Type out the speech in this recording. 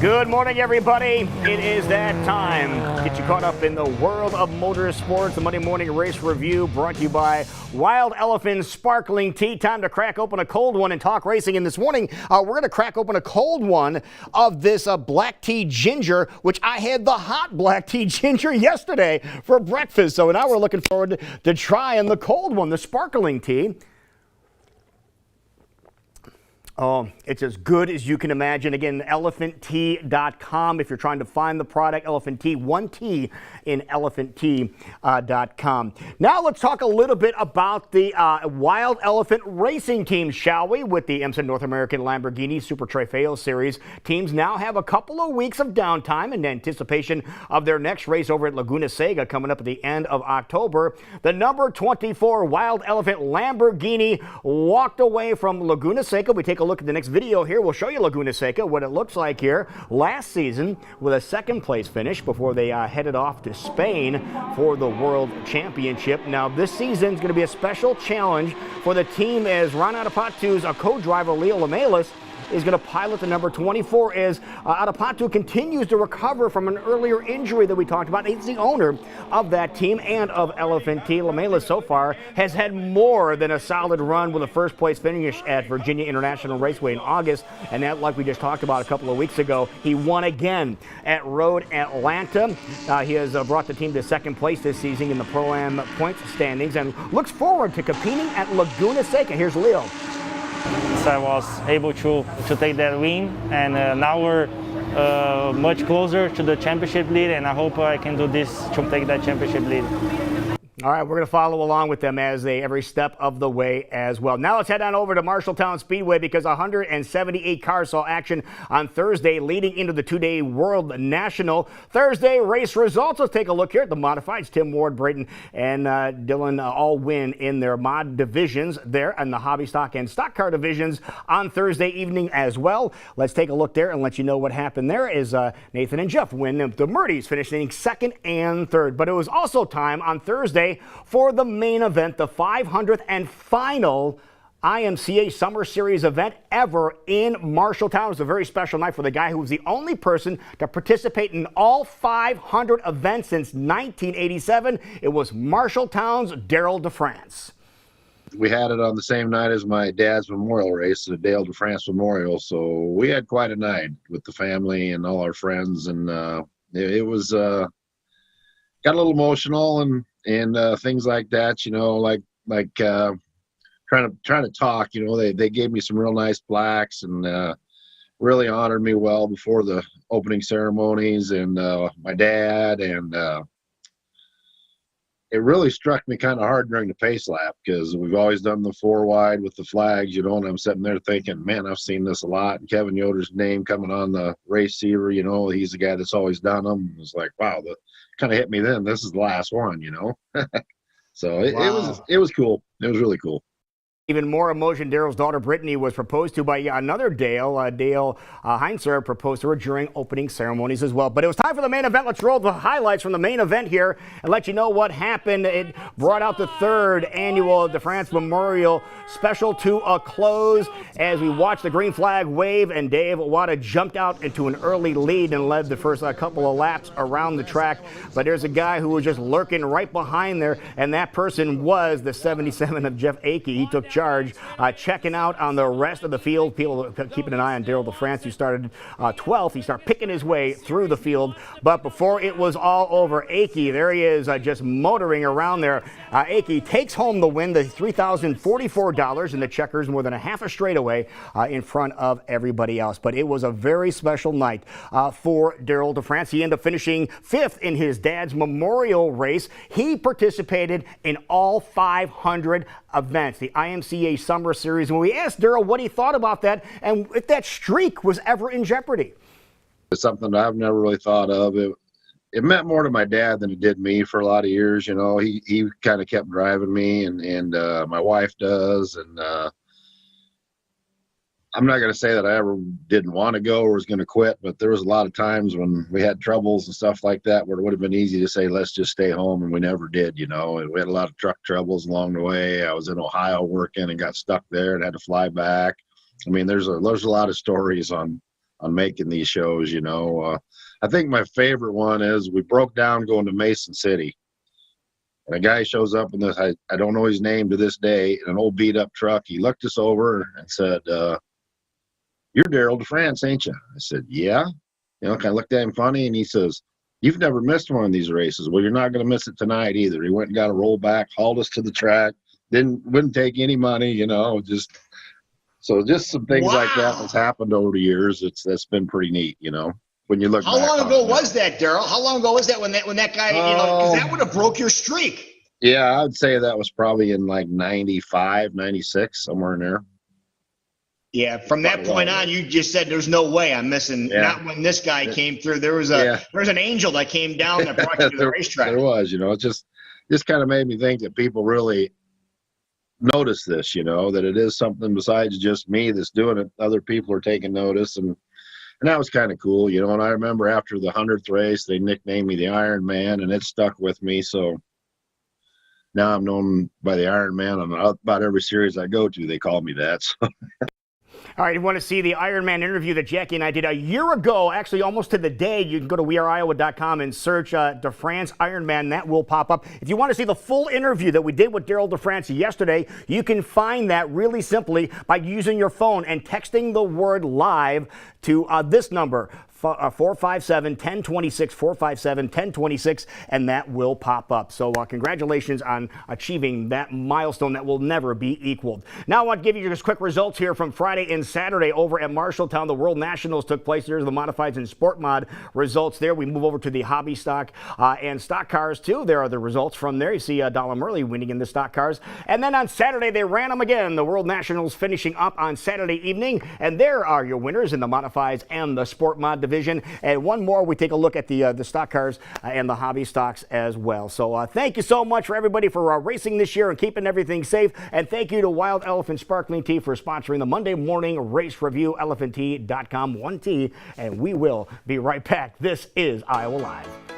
Good morning, everybody. It is that time. Get you caught up in the world of motorsports. The Monday Morning Race Review brought to you by Wild Elephant Sparkling Tea. Time to crack open a cold one and talk racing. And this morning, we're going to crack open a cold one of this black tea ginger, which I had the hot black tea ginger yesterday for breakfast. So now we're looking forward to trying the cold one, the sparkling tea. Oh, it's as good as you can imagine. Again, elephanttea.com if you're trying to find the product. Elephant Tea, one T in elephanttea.com. Now let's talk a little bit about the Wild Elephant Racing team, shall we? With the IMSA North American Lamborghini Super Trofeo Series. Teams now have a couple of weeks of downtime in anticipation of their next race over at Laguna Seca coming up at the end of October. The number 24 Wild Elephant Lamborghini walked away from Laguna Seca. We take a look at the next video here. We'll show you Laguna Seca, what it looks like here last season with a second place finish before they headed off to Spain for the World Championship. Now this season is going to be a special challenge for the team as Ron Adapatu's co-driver Leo Lamelas is going to pilot the number 24 as Adapatu continues to recover from an earlier injury that we talked about. He's the owner of that team and of Elephant Tea. Lamelas so far has had more than a solid run with a first place finish at Virginia International Raceway in August, and that, like we just talked about a couple of weeks ago, he won again at Road Atlanta. He has brought the team to second place this season in the Pro-Am points standings and looks forward to competing at Laguna Seca. Here's Leo. So I was able to take that win, and now we're much closer to the championship lead, and I hope I can do this to take that championship lead. All right, we're going to follow along with them as they every step of the way as well. Now let's head on over to Marshalltown Speedway because 178 cars saw action on Thursday leading into the two-day World National. Thursday race results. Let's take a look here at the modifieds. Tim Ward, Brayton, and Dylan all win in their mod divisions there and the hobby stock and stock car divisions on Thursday evening as well. Let's take a look there and let you know what happened there is Nathan and Jeff win the Murdies, finishing second and third. But it was also time on Thursday for the main event, the 500th and final IMCA Summer Series event ever in Marshalltown. It was a very special night for the guy who was the only person to participate in all 500 events since 1987. It was Marshalltown's Darrell DeFrance. We had it on the same night as my dad's memorial race, the Dale DeFrance Memorial. So we had quite a night with the family and all our friends, and it was got a little emotional and things like that, you know, like trying to talk, you know. They gave me some real nice plaques and really honored me well before the opening ceremonies, and my dad, and it really struck me kind of hard during the pace lap because we've always done the four wide with the flags, you know, and I'm sitting there thinking, man, I've seen this a lot. And Kevin Yoder's name coming on the race receiver, you know, he's the guy that's always done them. It was like, wow, that kind of hit me then. This is the last one, you know. So it was cool. It was really cool. Even more emotion, Darrell's daughter Brittany was proposed to by another Dale. Dale Heinzer proposed to her during opening ceremonies as well. But it was time for the main event. Let's roll the highlights from the main event here and let you know what happened. It brought out the third annual DeFrance Memorial Special to a close as we watched the green flag wave and Dave Wada jumped out into an early lead and led the first couple of laps around the track. But there's a guy who was just lurking right behind there, and that person was the 77 of Jeff Akey. He took charge, checking out on the rest of the field. People keeping an eye on Darrell DeFrance, who started 12th. He started picking his way through the field. But before it was all over, Akey, there he is, just motoring around there. Akey takes home the win, the $3,044 in the checkers, more than a half a straightaway in front of everybody else. But it was a very special night for Darrell DeFrance. He ended up finishing fifth in his dad's memorial race. He participated in all 500 events, the IMCA Summer Series. When we asked Darrell what he thought about that and if that streak was ever in jeopardy. It's something that I've never really thought of. It meant more to my dad than it did me for a lot of years. You know, he kind of kept driving me, and my wife does. And I'm not going to say that I ever didn't want to go or was going to quit, but there was a lot of times when we had troubles and stuff like that where it would have been easy to say, let's just stay home, and we never did, you know. And we had a lot of truck troubles along the way. I was in Ohio working and got stuck there and had to fly back. I mean, there's a lot of stories on making these shows. I think my favorite one is we broke down going to Mason City, and a guy shows up in this. I don't know his name to this day. In an old beat up truck. He looked us over and said, "You're Daryl DeFrance, ain't you?" I said, "Yeah." Kind of looked at him funny, and he says, "You've never missed one of these races." Well, you're not going to miss it tonight either. He went and got a roll back, hauled us to the track, wouldn't take any money, just some things like that that's happened over the years. That's been pretty neat, when you look How back long on ago it. was that, Daryl? How long ago was that when that guy, because that would have broke your streak. Yeah, I'd say that was probably in like 95, 96, somewhere in there. Yeah, from that point on, you just said there's no way I'm missing. Yeah. Not when this guy came through. There was an angel that came down that brought you to the racetrack. There was, it just kind of made me think that people really notice this, that it is something besides just me that's doing it. Other people are taking notice, and that was kind of cool, And I remember after the 100th race, they nicknamed me the Iron Man, and it stuck with me. So now I'm known by the Iron Man on about every series I go to. They call me that. So. All right, if you want to see the Ironman interview that Jackie and I did a year ago, actually almost to the day, you can go to weareiowa.com and search DeFrance Ironman. That will pop up. If you want to see the full interview that we did with Daryl DeFrance yesterday, you can find that really simply by using your phone and texting the word live to this number, 457-1026, 457-1026, and that will pop up. So congratulations on achieving that milestone that will never be equaled. Now I want to give you just quick results here from Friday and Saturday over at Marshalltown. The World Nationals took place. There's the modifieds and sport mod results there. We move over to the hobby stock and stock cars too. There are the results from there. You see Dalla Murley winning in the stock cars. And then on Saturday, they ran them again. The World Nationals finishing up on Saturday evening. And there are your winners in the modifieds and the sport mod division. And one more, we take a look at the stock cars and the hobby stocks as well. So thank you so much for everybody for racing this year and keeping everything safe. And thank you to Wild Elephant Sparkling Tea for sponsoring the Monday morning race review, elephanttea.com, 1T. And we will be right back. This is Iowa Live.